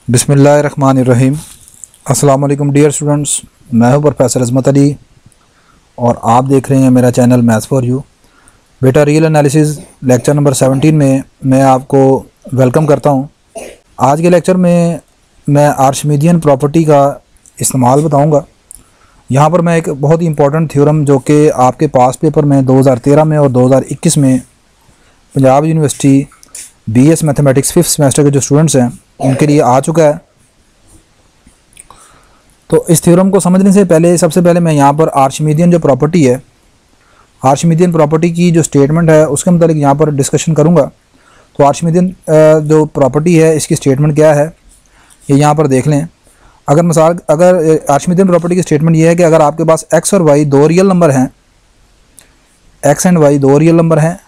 बिस्मिल्लाहिर्रहमानिर्रहीम। अस्सलाम वालेकुम डियर स्टूडेंट्स, मैं हूं प्रोफेसर अज़मत अली और आप देख रहे हैं मेरा चैनल मैथ्स फॉर यू। बेटा रियल एनालिसिस लेक्चर नंबर 17 में मैं आपको वेलकम करता हूं। आज के लेक्चर में मैं आर्शिमिदियन प्रॉपर्टी का इस्तेमाल बताऊंगा। यहां पर मैं एक बहुत ही इंपॉर्टेंट थ्योरम जो कि आपके पास पेपर में 2013 में और 2021 में Punjab university BS mathematics 5th semester के जो स्टूडेंट्स हैं उनके लिए आ चुका है। तो इस थ्योरम को समझने से पहले सबसे पहले मैं यहाँ पर आर्शिमिदियन जो प्रॉपर्टी है, आर्शिमिदियन प्रॉपर्टी की जो स्टेटमेंट है उसके मतलब यहाँ पर डिस्कशन करूँगा। तो आर्शिमिदियन जो प्रॉपर्टी है इसकी स्टेटमेंट क्या है ये यहाँ पर देख लें। अगर आर्शिमिदियन प्रॉपर्टी की स्टेटमेंट ये है कि अगर आपके पास x और y दो रियल नंबर हैं, x एंड y दो रियल नंबर हैं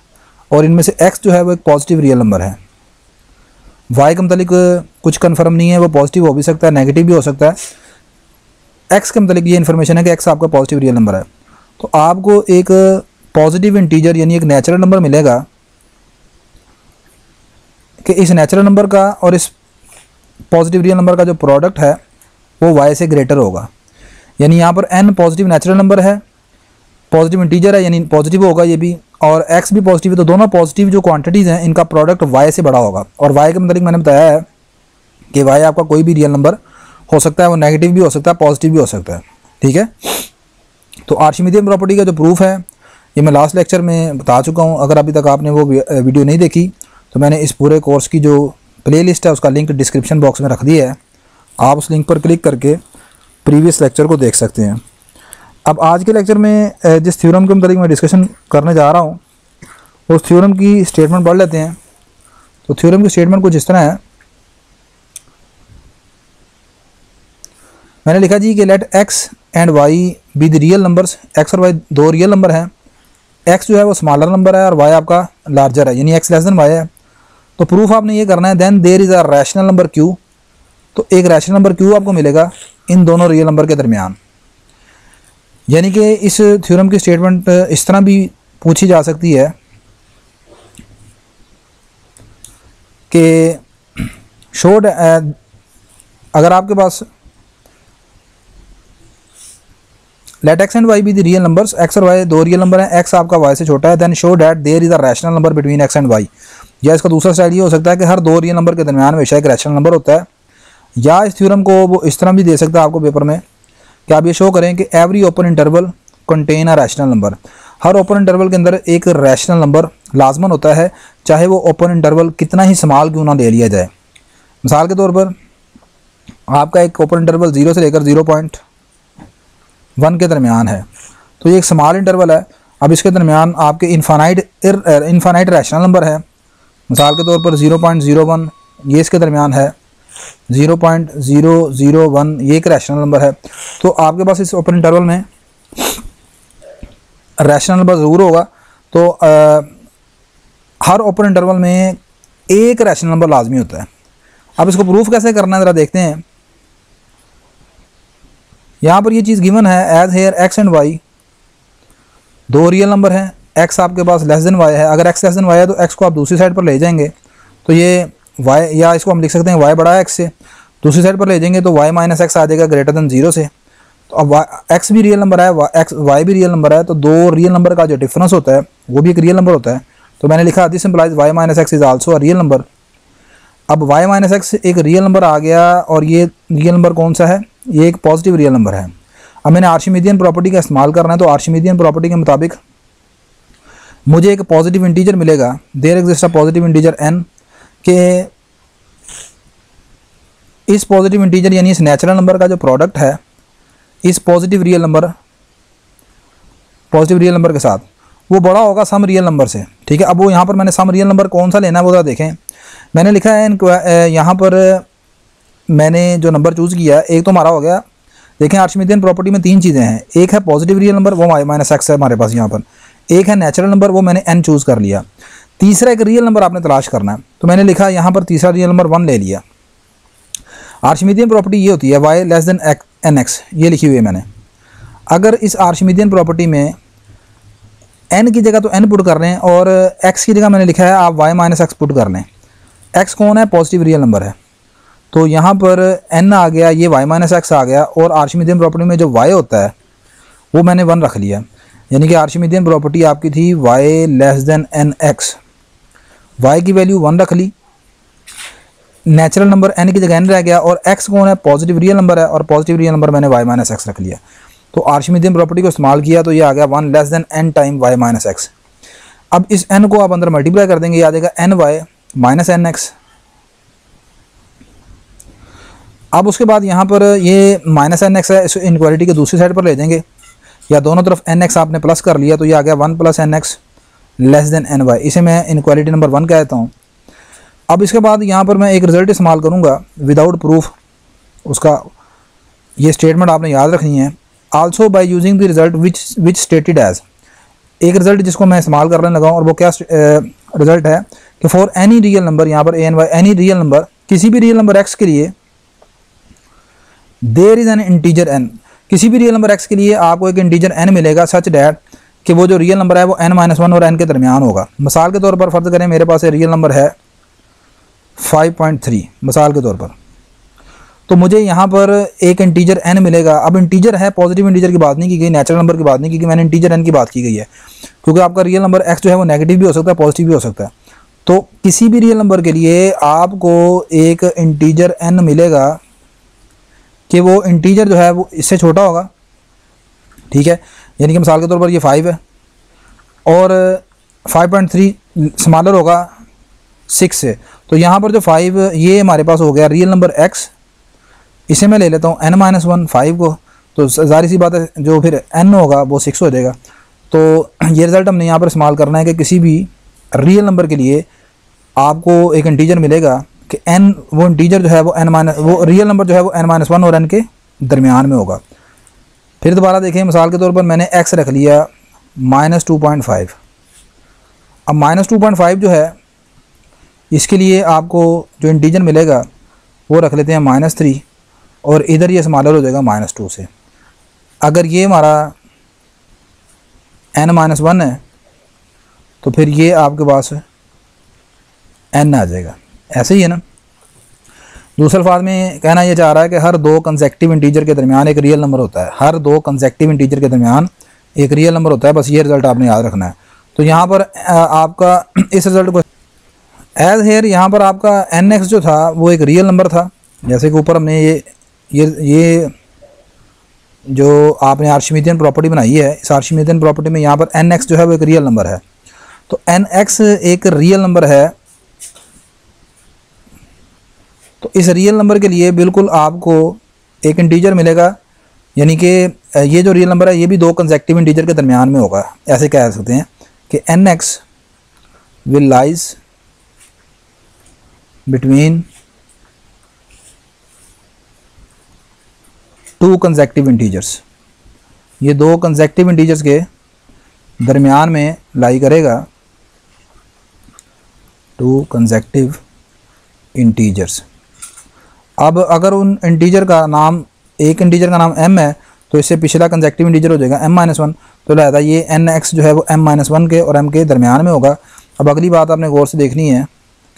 और इनमें से x जो है वो एक पॉजिटिव रियल नंबर है, y के मतलब कुछ कन्फर्म नहीं है, वो पॉजिटिव हो भी सकता है, नेगेटिव भी हो सकता है। x के मतलब ये इन्फॉर्मेशन है कि x आपका पॉजिटिव रियल नंबर है, तो आपको एक पॉजिटिव इंटीजर यानी एक नेचुरल नंबर मिलेगा कि इस नेचुरल नंबर का और इस पॉजिटिव रियल नंबर का जो प्रोडक्ट है वो y से ग्रेटर होगा। यानी यहाँ पर n पॉजिटिव नेचुरल नंबर है, पॉजिटिव इंटीजर है यानी पॉजिटिव होगा ये भी, और x भी पॉजिटिव है, तो दोनों पॉजिटिव जो क्वांटिटीज़ हैं इनका प्रोडक्ट y से बड़ा होगा। और y के मतलब मैंने बताया है कि y आपका कोई भी रियल नंबर हो सकता है, वो नेगेटिव भी हो सकता है, पॉजिटिव भी हो सकता है। ठीक है, तो आर्शिमिदियन प्रॉपर्टी का जो प्रूफ है ये मैं लास्ट लेक्चर में बता चुका हूँ। अगर अभी तक आपने वो वीडियो नहीं देखी तो मैंने इस पूरे कोर्स की जो प्ले लिस्ट है उसका लिंक डिस्क्रिप्शन बॉक्स में रख दिया है, आप उस लिंक पर क्लिक करके प्रीवियस लेक्चर को देख सकते हैं। अब आज के लेक्चर में जिस थ्योरम के मतलब मैं डिस्कशन करने जा रहा हूँ उस थ्योरम की स्टेटमेंट पढ़ लेते हैं। तो थ्योरम की स्टेटमेंट कुछ इस तरह है, मैंने लिखा जी कि let x and y be the real numbers. x और y दो रियल नंबर हैं, x जो है वो स्मॉलर नंबर है और y आपका लार्जर है यानी x लेस देन y है। तो प्रूफ आपने ये करना है then there is a rational number q। तो एक रैशनल नंबर q आपको मिलेगा इन दोनों रियल नंबर के दरमियान। यानी कि इस थ्योरम की स्टेटमेंट इस तरह भी पूछी जा सकती है कि शोड अगर आपके पास let x and y be the real numbers, x और y दो रियल नंबर हैं, x आपका y से छोटा है, then show that there is a rational number between x and y। या इसका दूसरा स्टाइल ये हो सकता है कि हर दो रियल नंबर के दरमियान हमेशा एक रैशनल नंबर होता है। या इस थ्योरम को वो इस तरह भी दे सकता है आपको पेपर में कि आप ये शो करें कि every open interval contain a rational number. Her open interval के अंदर एक रैशनल नंबर लाजमन होता है, चाहे वो ओपन इंटरवल कितना ही स्मॉल क्यों ना ले लिया जाए। मिसाल के तौर पर आपका एक ओपन इंटरवल 0 से लेकर 0.1 के दरमियान है, तो ये एक स्मॉल इंटरवल है। अब इसके दरमियान आपके इनफाइनाइट रैशनल नंबर है, मिसाल के तौर पर 0.01 ये इसके दरमियान है, 0.001 ये एक रैशनल नंबर है। तो आपके पास इस ओपन इंटरवल में रैशनल नंबर ज़रूर होगा। तो हर ओपन इंटरवल में एक रैशनल नंबर लाजमी होता है। अब इसको प्रूफ कैसे करना है ज़रा देखते हैं। यहाँ पर ये चीज़ गिवन है as here x and y दो रियल नंबर हैं, x आपके पास लेस देन y है। अगर x लेस देन y है तो x को आप दूसरी साइड पर ले जाएंगे तो ये y, या इसको हम लिख सकते हैं y बड़ा है x से, दूसरी साइड पर ले जाएंगे तो y माइनस एक्स आ जाएगा ग्रेटर देन 0 से। तो अब x भी रियल नंबर है, y भी रियल नंबर है, तो दो रियल नंबर का जो डिफरेंस होता है वो भी एक रियल नंबर होता है। तो मैंने लिखा this implies y minus x is also a real number. अब y माइनस एक्स एक रियल नंबर आ गया और ये रियल नंबर कौन सा है, ये एक पॉजिटिव रियल नंबर है। अब मैंने आर्शिमिदियन प्रॉपर्टी का इस्तेमाल करना है, तो आर्शिमिदियन प्रॉपर्टी के मुताबिक मुझे एक पॉजिटिव इंटीजर मिलेगा, there exist a positive integer n, के इस पॉजिटिव इंटीजर यानी इस नेचुरल नंबर का जो प्रोडक्ट है इस पॉजिटिव रियल नंबर के साथ वो बड़ा होगा सम रियल नंबर से। ठीक है, अब वो यहाँ पर मैंने सम रियल नंबर कौन सा लेना है वो ज़रा देखें। मैंने लिखा है यहाँ पर मैंने जो नंबर चूज़ किया है, एक तो हमारा हो गया, देखें आर्शिमिदियन प्रॉपर्टी में तीन चीज़ें हैं, एक है पॉजिटिव रियल नंबर वो y माइनस एक्स है हमारे पास यहाँ पर, एक है नेचुरल नंबर वो मैंने n चूज़ कर लिया, तीसरा एक रियल नंबर आपने तलाश करना है। तो मैंने लिखा यहाँ पर तीसरा रियल नंबर 1 ले लिया। आर्शिमिदियन प्रॉपर्टी ये होती है y लेस देन nx, ये लिखी हुई है मैंने। अगर इस आर्शिमिदियन प्रॉपर्टी में n की जगह तो n पुट कर रहे हैं और x की जगह मैंने लिखा है आप y माइनस एक्स पुट कर लें। x कौन है, पॉजिटिव रियल नंबर है। तो यहाँ पर n आ गया, ये y माइनस एक्स आ गया, और आर्शिमिदियन प्रॉपर्टी में जो y होता है वो मैंने 1 रख लिया। यानी कि आर्शिमिदियन प्रॉपर्टी आपकी थी y less than n x, y की वैल्यू 1 रख ली, नेचुरल नंबर n की जगह n रह गया, और x कौन है, पॉजिटिव रियल नंबर है, और पॉजिटिव रियल नंबर मैंने y माइनस एक्स रख लिया। तो आर्शिमिदियन प्रॉपर्टी को इस्तेमाल किया तो ये आ गया 1 less than n time y minus x. अब इस n को आप अंदर मल्टीप्लाई कर देंगे, ये आ जाएगा ny माइनस एन एक्स। अब उसके बाद यहाँ पर ये माइनस एन एक्स है, इस इनक्वालिटी के दूसरी साइड पर ले जाएंगे, या दोनों तरफ एन एक्स आपने प्लस कर लिया, तो ये आ गया 1 plus n x less than n y. इसे मैं इनक्वालिटी नंबर 1 कहता हूँ। अब इसके बाद यहाँ पर मैं एक रिज़ल्ट इस्तेमाल करूँगा विदाउट प्रूफ, उसका ये स्टेटमेंट आपने याद रखनी है। Also by using the result which stated as, एक रिज़ल्ट जिसको मैं इस्तेमाल करने लगा हूँ, और वो क्या रिज़ल्ट है कि फॉर एनी रियल नंबर, यहाँ पर n y, any real number, किसी भी रियल नंबर एक्स के लिए, there is an integer n, किसी भी रियल नंबर x के लिए आपको एक इंटीजर n मिलेगा सच डैट कि वो जो रियल नंबर है वो n-1 और n के दरमियान होगा। मिसाल के तौर पर फ़र्ज़ करें मेरे पास रियल नंबर है 5.3 मिसाल के तौर पर, तो मुझे यहाँ पर एक इंटीजर n मिलेगा। अब इंटीजर है, पॉजिटिव इंटीजर की बात नहीं की गई, नेचुरल नंबर की बात नहीं की गई, मैंने इंटीजर n की बात की गई है, क्योंकि आपका रियल नंबर x जो है वो नेगेटिव भी हो सकता है, पॉजिटिव भी हो सकता है। तो किसी भी रियल नंबर के लिए आपको एक इंटीजर n मिलेगा कि वो इंटीजर जो है वो इससे छोटा होगा, ठीक है। यानी कि मिसाल के तौर पर ये 5 है, और 5.3 स्मॉलर होगा 6 से, तो यहाँ पर जो 5 ये हमारे पास हो गया रियल नंबर x, इसे मैं ले लेता हूँ n-1 5 को, तो ज़ाहिर सी बात है जो फिर n होगा वो 6 हो जाएगा। तो ये रिज़ल्ट हमने यहाँ पर इस्तेमाल करना है कि किसी भी रियल नंबर के लिए आपको एक इंटीजर मिलेगा कि n, वो इंटीजर जो है वो वो रियल नंबर जो है वो n-1 और n के दरमियान में होगा। फिर दोबारा देखें, मिसाल के तौर पर मैंने x रख लिया -2.5। अब -2.5 जो है इसके लिए आपको जो इंटीजर मिलेगा वो रख लेते हैं -3, और इधर ये स्मॉलर हो जाएगा -2 से। अगर ये हमारा n-1 है तो फिर ये आपके पास n आ जाएगा, ऐसे ही है ना। दूसरे अल्फाज में कहना ये चाह रहा है कि हर 2 कंसेक्टिव इंटीजर के दरमियान एक रियल नंबर होता है, हर 2 कंसेक्टिव इंटीजर के दरमियान एक रियल नंबर होता है, बस ये रिज़ल्ट आपने याद रखना है। तो यहाँ पर आपका इस रिज़ल्ट को एज हेयर, यहाँ पर आपका nx जो था वो एक रियल नंबर था, जैसे कि ऊपर हमने ये जो आपने आर्शिमिदियन प्रॉपर्टी बनाई है, इस आर्शिमिदियन प्रॉपर्टी में यहाँ पर nx जो है वो एक रियल नंबर है। तो nx एक रियल नंबर है, तो इस रियल नंबर के लिए बिल्कुल आपको एक इंटीजर मिलेगा, यानी कि ये जो रियल नंबर है ये भी 2 कंसेक्टिव इंटीजर के दरमियान में होगा। ऐसे कह सकते हैं कि nx will lies between 2 consecutive integers, ये 2 कंसेक्टिव इंटीजर्स के दरमियान में लाई करेगा, 2 कंसेक्टिव इंटीजर्स। अब अगर उन इंटीजर का नाम, एक इंटीजर का नाम m है, तो इससे पिछला कंसेक्टिव इंटीजर हो जाएगा m-1, तो लिहाजा ये nx जो है वो m-1 के और m के दरमियान में होगा। अब अगली बात आपने गौर से देखनी है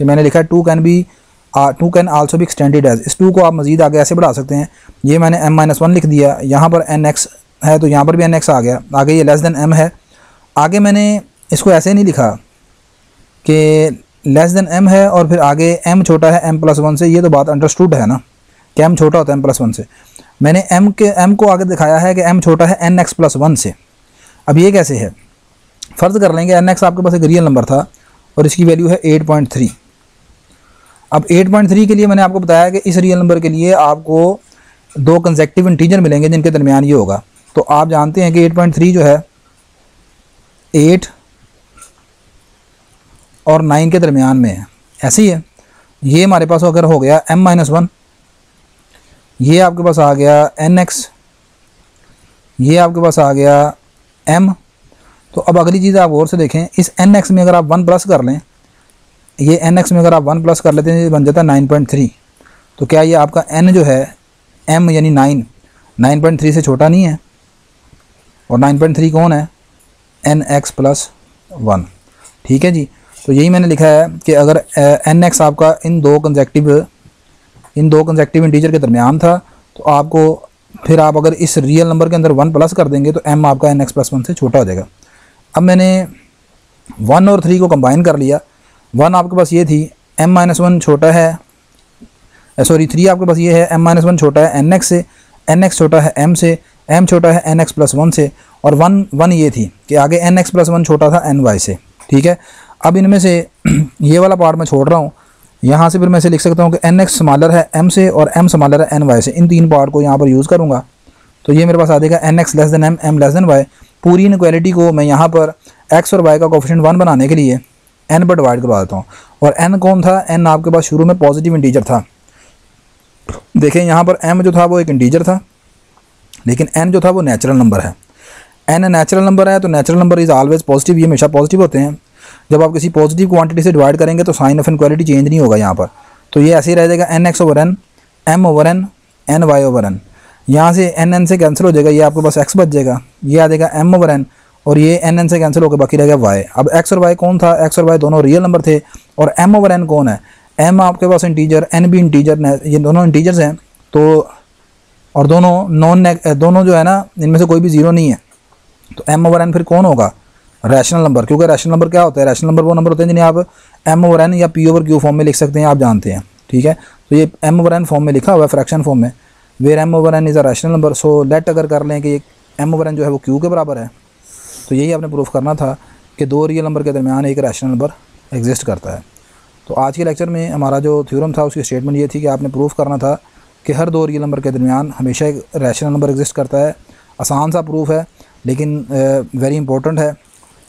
कि मैंने लिखा है 2 can also be extended as, इस 2 को आप मज़ीद आगे ऐसे बढ़ा सकते हैं। ये मैंने m-1 लिख दिया, यहाँ पर nx है तो यहाँ पर भी nx आ गया, आगे ये लेस देन m है। आगे मैंने इसको ऐसे नहीं लिखा कि लेस देन m है और फिर आगे m छोटा है m+1 से, ये तो बात अंडरस्टूड है ना कि m छोटा होता है m+1 से। मैंने m को आगे दिखाया है कि m छोटा है nx+1 से। अब ये कैसे है, फ़र्ज़ कर लेंगे nx आपके पास एक रियल नंबर था और इसकी वैल्यू है 8.3। अब 8.3 के लिए मैंने आपको बताया कि इस रियल नंबर के लिए आपको 2 कंसेक्टिव इंटीजर मिलेंगे जिनके दरमियान ये होगा। तो आप जानते हैं कि 8.3 जो है 8 और 9 के दरमियान में है, ऐसे ही है। ये हमारे पास अगर हो गया m-1, ये आपके पास आ गया nx, ये आपके पास आ गया m। तो अब अगली चीज़ आप गौर से देखें, इस nx में अगर आप 1 प्लस कर लें, ये nx में अगर आप 1 प्लस कर लेते हैं बन जाता है 9.3। तो क्या ये आपका n जो है m यानी 9.3 से छोटा नहीं है, और 9.3 कौन है, nx+1, ठीक है जी। तो यही मैंने लिखा है कि अगर nx आपका इन 2 कंसेक्टिव इन दो कंसेक्टिव इंटीजर के दरमियान था, तो आपको फिर आप अगर इस रियल नंबर के अंदर 1 प्लस कर देंगे तो m आपका nx+1 से छोटा हो जाएगा। अब मैंने 1 और 3 को कंबाइन कर लिया। 1 आपके पास ये थी m-1 छोटा है, सॉरी 3 आपके पास ये है m-1 छोटा है nx से, nx छोटा है m से, m छोटा है nx+1 से, और 1 ये थी कि आगे nx+1 छोटा था ny से। ठीक है, अब इनमें से ये वाला पार्ट मैं छोड़ रहा हूँ। यहाँ से फिर मैं इसे लिख सकता हूँ कि nx स्मॉलर है m से और m स्मॉलर है ny से। इन 3 पार्ट को यहाँ पर यूज़ करूँगा तो ये मेरे पास आ जाएगा nx less than m, m less than y। पूरी इनक्वालिटी को मैं यहाँ पर x और y का कोफिशिएंट 1 बनाने के लिए n पर डिवाइड करवा देता हूँ। और n कौन था? n आपके पास शुरू में पॉजिटिव इंटीजर था। देखें यहाँ पर m जो था वो एक इंटीजर था, लेकिन n जो था वो नेचुरल नंबर है। n नेचुरल नंबर है तो natural number is always positive, ये हमेशा पॉजिटिव होते हैं। जब आप किसी पॉजिटिव क्वांटिटी से डिवाइड करेंगे तो साइन ऑफ इनक्वालिटी चेंज नहीं होगा यहाँ पर, तो ये ऐसे ही रह जाएगा nx/n, m/n, ny/n। यहाँ से n से कैंसिल हो जाएगा, ये आपके पास x बच जाएगा, ये आ जाएगा m/n, और ये n से कैंसिल होकर बाकी रहेगा y। अब x और y कौन था? x और y दोनों रियल नंबर थे। और m/n कौन है? m आपके पास इंटीजर, n भी इंटीजर, ये दोनों इंटीजर्स हैं। तो और दोनों जो है ना, इनमें से कोई भी ज़ीरो नहीं है, तो m/n फिर कौन होगा? Rational number. क्योंकि रैशनल नंबर क्या होता है? रैशनल नंबर वो नंबर होते हैं जिन्हें आप m/n या p/q फॉर्म में लिख सकते हैं, आप जानते हैं। ठीक है, तो ये m/n फॉर्म में लिखा हुआ है, फ्रैक्शन फॉर्म में, where m/n is a rational number. So let अगर कर लें कि m/n जो है वो q के बराबर है, तो यही आपने प्रूफ करना था कि 2 रियल नंबर के दरमियान एक रैशनल नंबर एग्जिस्ट करता है। तो आज के लेक्चर में हमारा जो थ्योरम था उसकी स्टेटमेंट ये थी कि आपने प्रूफ करना था कि हर 2 रियल नंबर के दरमियान हमेशा एक रैशनल नंबर एग्जिस्ट करता है। आसान सा प्रूफ है लेकिन वेरी इंपॉर्टेंट है,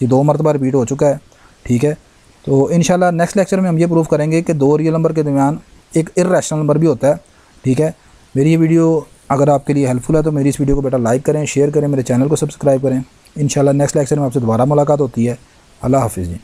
ये 2 मरतबा रिपीट हो चुका है। ठीक है, तो इंशाल्लाह नेक्स्ट लेक्चर में हम ये प्रूफ करेंगे कि 2 रियल नंबर के दरमियान एक इर्रेशनल नंबर भी होता है। ठीक है, मेरी ये वीडियो अगर आपके लिए हेल्पफुल है तो मेरी इस वीडियो को बेटा लाइक करें, शेयर करें, मेरे चैनल को सब्सक्राइब करें। इंशाल्लाह नेक्स्ट लेक्चर में आपसे दोबारा मुलाकात होती है। अल्लाह हाफिज़ जी।